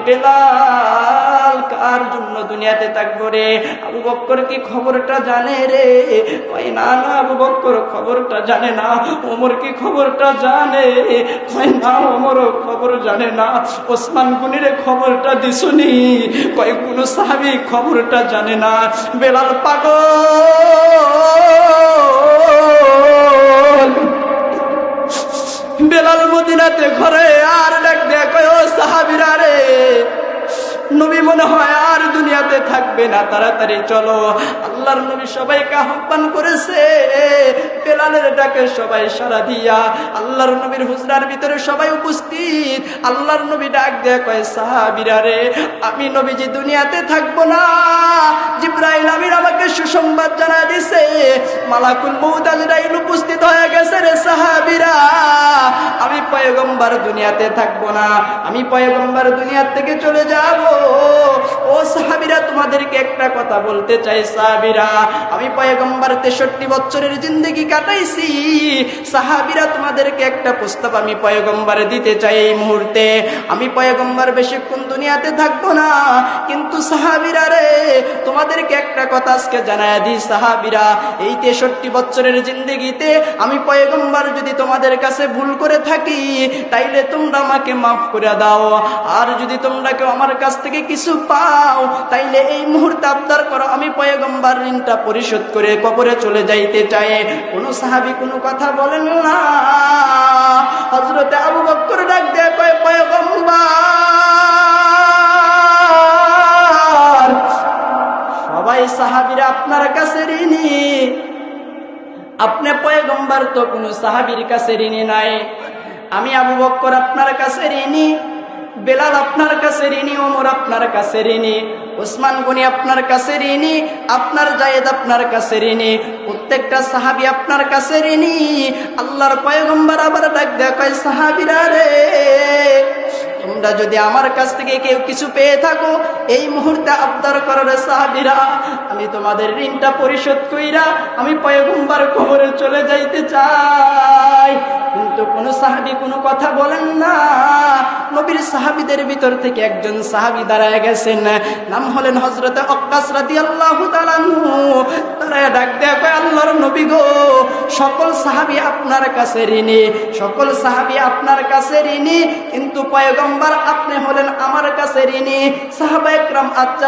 বেলাল কার জন্য দুনিয়াতে থাকবো রে? আবু বকর কি খবরটা জানে রে? কয় না না, আবু বকর খবরটা জানে না। ওমর কি খবরটা জানে? কয় না, ওমরও খবর জানে না। ওসমান গনিরে খবরটা দিছুনি? কয় কোন সাহাবী খবরটা জানে না। বেলাল পাগল। বেলাল মদিনাতে ঘরে আর ডাক দেয়া কয়, ও সাহাবীরা রে, নবী মনে হয় আর দুনিয়াতে থাকবে না, তাড়াতাড়ি চলো। আল্লাহর নবী সবাইকে আহ্বান করেছে। বেলালের ডাকে সবাই সাড়া দিয়া আল্লাহর নবীর হুজরার ভিতরে সবাই উপস্থিত। আল্লাহর নবী ডাক দেয়া কয়, সাহাবীরা রে, আমি নবীজি দুনিয়াতে থাকবো না। জিবরাইল আমিন আমাকে সুসংবাদ জানা দিছে, মালাকুল মউত আজরাইল উপস্থিত হয়ে গেছে রে সাহাবীরা। আমি পয়গম্বর দুনিয়াতে থাকবো না, আমি পয়গম্বর দুনিয়া থেকে চলে যাব। ও সাহাবীরা, তোমাদেরকে একটা কথা বলতে চাই সাহাবীরা, আমি পয়গম্বর 63 বছরের জিন্দেগি কাটাইছি। সাহাবীরা, তোমাদেরকে একটা প্রস্তাব আমি পয়গম্বর দিতে চাই এই মুহূর্তে। আমি পয়গম্বর বেশিক্ষণ দুনিয়াতে থাকবো না, কিন্তু সাহাবীরা রে, তোমাদেরকে একটা কথা আজকে জানায় দিই সাহাবীরা, এই 63 বছরের জিন্দেগিতে আমি পয়গম্বর যদি তোমাদের কাছে ভুল করে থাকি, তাইলে তোমরা আমাকে মাফ করে দাও। আর যদি তোমরা কেউ আমার কাছ থেকে কিছু পাও, তাইলে এই মুহূর্তে আবদার করো, আমি পয়গম্বর ঋণটা পরিশোধ করে কবরে চলে যাইতে চাই। কোন সাহাবী কোনো কথা বলেন না। হযরতে আবু বকর ডাক দেয়া কয়, পয়গম্বর, সবাই সাহাবীরা আপনার কাছে ঋণী, আপনি পয়গম্বর তো কোনো সাহাবীর কাছে ঋণী নাই। আমি আবু বকর আপনার কাছে ঋণী, বেলাল আপনার কাছে ঋণী, ওমর আপনার কাছে ঋণী, ওসমান গনি আপনার কাছে ঋণী, আপনার জায়েদ আপনার কাছে ঋণী, প্রত্যেকটা সাহাবী আপনার কাছে ঋণী। আল্লাহর পয়গম্বর আবার ডাক দেয়া কয়, সাহাবীরা রে, তোমরা যদি আমার কাছ থেকে কেউ কিছু পেয়ে থাকো, এই মুহূর্তে আবদার করো রে সাহাবীরা, আমি তোমাদের ঋণটা পরিশোধ কইরা আমি পয়গম্বর কবরে চলে যাইতে চাই। কিন্তু কোন সাহাবী কোনো কথা বলেন না। নবীর সাহাবীদের ভিতর থেকে একজন সাহাবী দাঁড়ায় গেছেন, নাম হলেন হযরতে ওয়াক্কাস রাদিয়াল্লাহু তাআলা আনহু। তারা ডাক দেয়া কয়, আল্লাহর নবী গো, সকল সাহাবী আপনার কাছে ঋণী, সকল সাহাবী আপনার কাছে ঋণী, কিন্তু পয়গম্বর আপনি হলেন আমার কাছে ঋণী। সাহাবায়ে কেরাম, আচ্ছা